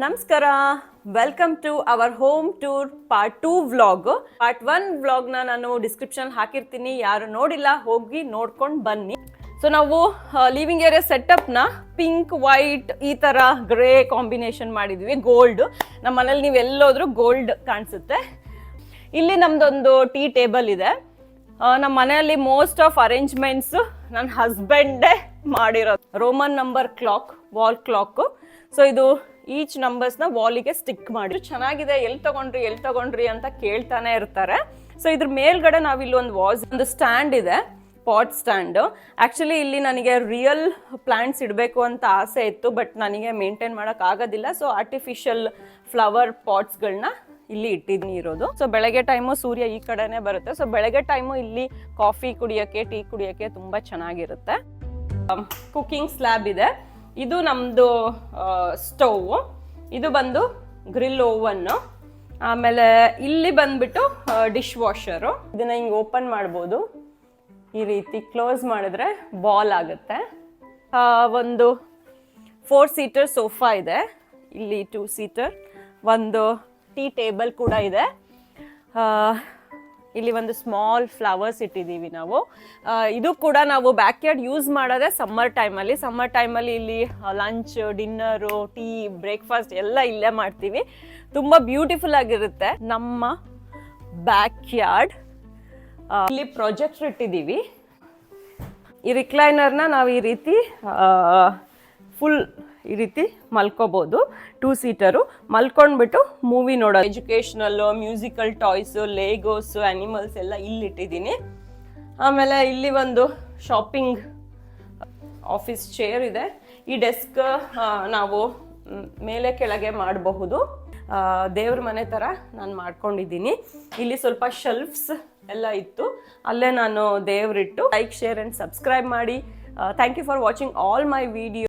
ನಮಸ್ಕಾರ, welcome to our home tour part 2 vlog. Part 1 ವ್ಲಾಗ್ನ ನಾನು ಡಿಸ್ಕ್ರಿಪ್ಷನ್ ಹಾಕಿರ್ತೀನಿ, ಯಾರು ನೋಡಿಲ್ಲ ಹೋಗಿ ನೋಡ್ಕೊಂಡು ಬನ್ನಿ. ಸೊ ನಾವು ಲಿವಿಂಗ್ ಏರಿಯಾ ಸೆಟಪ್ನ ಪಿಂಕ್ ವೈಟ್ ಈ ಥರ ಗ್ರೇ ಕಾಂಬಿನೇಷನ್ ಮಾಡಿದ್ವಿ. ಗೋಲ್ಡ್, ನಮ್ಮ ಮನೇಲಿ ನೀವು ಎಲ್ಲೋದ್ರೂ ಗೋಲ್ಡ್ ಕಾಣಿಸುತ್ತೆ. ಇಲ್ಲಿ ನಮ್ದೊಂದು ಟೀ ಟೇಬಲ್ ಇದೆ. ನಮ್ಮ ಮನೆಯಲ್ಲಿ ಮೋಸ್ಟ್ ಆಫ್ ಅರೇಂಜ್ಮೆಂಟ್ಸ್ ನನ್ನ ಹಸ್ಬೆಂಡೇ ಮಾಡಿರೋದು. Roman number clock, wall clock. So ಇದು ಈಚ್ ನಂಬರ್ಸ್ನ ವಾಲಿಗೆ ಸ್ಟಿಕ್ ಮಾಡಿ ಚೆನ್ನಾಗಿದೆ. ಎಲ್ಲಿ ತಗೊಂಡ್ರಿ ಅಂತ ಕೇಳ್ತಾನೆ ಇರ್ತಾರೆ. ಸೊ ಇದ್ರ ಮೇಲ್ಗಡೆ ನಾವಿಲ್ಲಿ ಒಂದು ಸ್ಟ್ಯಾಂಡ್ ಇದೆ, ಪಾಟ್ ಸ್ಟ್ಯಾಂಡ್. ಆ್ಯಕ್ಚುಲಿ ಇಲ್ಲಿ ನನಗೆ ರಿಯಲ್ ಪ್ಲಾಂಟ್ಸ್ ಇಡಬೇಕು ಅಂತ ಆಸೆ ಇತ್ತು, ಬಟ್ ನನಗೆ ಮೇಂಟೈನ್ ಮಾಡೋಕ್ಕಾಗೋದಿಲ್ಲ. ಸೊ ಆರ್ಟಿಫಿಷಿಯಲ್ ಫ್ಲವರ್ ಪಾಟ್ಸ್ಗಳನ್ನ ಇಲ್ಲಿ ಇಟ್ಟಿದ್ದೀನಿ ಇರೋದು. ಸೊ ಬೆಳಗ್ಗೆ ಟೈಮು ಸೂರ್ಯ ಈ ಕಡೆನೇ ಬರುತ್ತೆ. ಸೊ ಬೆಳಗ್ಗೆ ಟೈಮು ಇಲ್ಲಿ ಕಾಫಿ ಕುಡಿಯೋಕ್ಕೆ, ಟೀ ಕುಡಿಯೋಕ್ಕೆ ತುಂಬ ಚೆನ್ನಾಗಿರುತ್ತೆ. ಕುಕ್ಕಿಂಗ್ ಸ್ಲ್ಯಾಬ್ ಇದೆ. ಇದು ನಮ್ಮದು ಸ್ಟವ್. ಇದು ಬಂದು ಗ್ರಿಲ್ ಓವನ್ನು. ಆಮೇಲೆ ಇಲ್ಲಿ ಬಂದ್ಬಿಟ್ಟು ಡಿಶ್ ವಾಷರು. ಇದನ್ನ ಹಿಂಗೆ ಓಪನ್ ಮಾಡ್ಬೋದು. ಈ ರೀತಿ ಕ್ಲೋಸ್ ಮಾಡಿದ್ರೆ ಬಾಲ್ ಆಗುತ್ತೆ. ಒಂದು 4 ಸೀಟರ್ ಸೋಫಾ ಇದೆ. ಇಲ್ಲಿ 2 ಸೀಟರ್. ಒಂದು ಟೀ ಟೇಬಲ್ ಕೂಡ ಇದೆ. ಇಲ್ಲಿ ಒಂದು ಸ್ಮಾಲ್ ಫ್ಲವರ್ಸ್ ಇಟ್ಟಿದ್ದೀವಿ ನಾವು. ಇದು ಕೂಡ ನಾವು ಬ್ಯಾಕ್ಯಾರ್ಡ್ ಯೂಸ್ ಮಾಡೋದೇ ಸಮ್ಮರ್ ಟೈಮಲ್ಲಿ ಇಲ್ಲಿ ಲಂಚ್, ಡಿನ್ನರು, ಟೀ, ಬ್ರೇಕ್ಫಾಸ್ಟ್ ಎಲ್ಲ ಇಲ್ಲೇ ಮಾಡ್ತೀವಿ. ತುಂಬ ಬ್ಯೂಟಿಫುಲ್ ಆಗಿರುತ್ತೆ ನಮ್ಮ ಬ್ಯಾಕ್ಯಾರ್ಡ್. ಇಲ್ಲಿ ಪ್ರೊಜೆಕ್ಟರ್ ಇಟ್ಟಿದ್ದೀವಿ. ಈ ರಿಕ್ಲೈನರ್ನ ನಾವು ಈ ರೀತಿ ಫುಲ್ ಈ ರೀತಿ ಮಲ್ಕೋಬೋದು. 2 ಸೀಟರು ಮಲ್ಕೊಂಡ್ಬಿಟ್ಟು ಮೂವಿ ನೋಡೋದು. ಎಜುಕೇಷ್ನಲ್ಲು, ಮ್ಯೂಸಿಕಲ್ ಟಾಯ್ಸು, ಲೇಗೋಸು, ಆ್ಯನಿಮಲ್ಸ್ ಎಲ್ಲ ಇಲ್ಲಿ ಇಟ್ಟಿದ್ದೀನಿ. ಆಮೇಲೆ ಇಲ್ಲಿ ಒಂದು ಶಾಪಿಂಗ್ ಆಫೀಸ್ ಚೇರ್ ಇದೆ. ಈ ಡೆಸ್ಕ್ ನಾವು ಮೇಲೆ ಕೆಳಗೆ ಮಾಡಬಹುದು. ದೇವ್ರ ಮನೆ ಥರ ನಾನು ಮಾಡ್ಕೊಂಡಿದ್ದೀನಿ. ಇಲ್ಲಿ ಸ್ವಲ್ಪ ಶೆಲ್ಫ್ಸ್ ಎಲ್ಲ ಇತ್ತು, ಅಲ್ಲೇ ನಾನು ದೇವ್ರಿಟ್ಟು. ಲೈಕ್, ಶೇರ್ ಆ್ಯಂಡ್ ಸಬ್ಸ್ಕ್ರೈಬ್ ಮಾಡಿ. Thank you for watching all my video.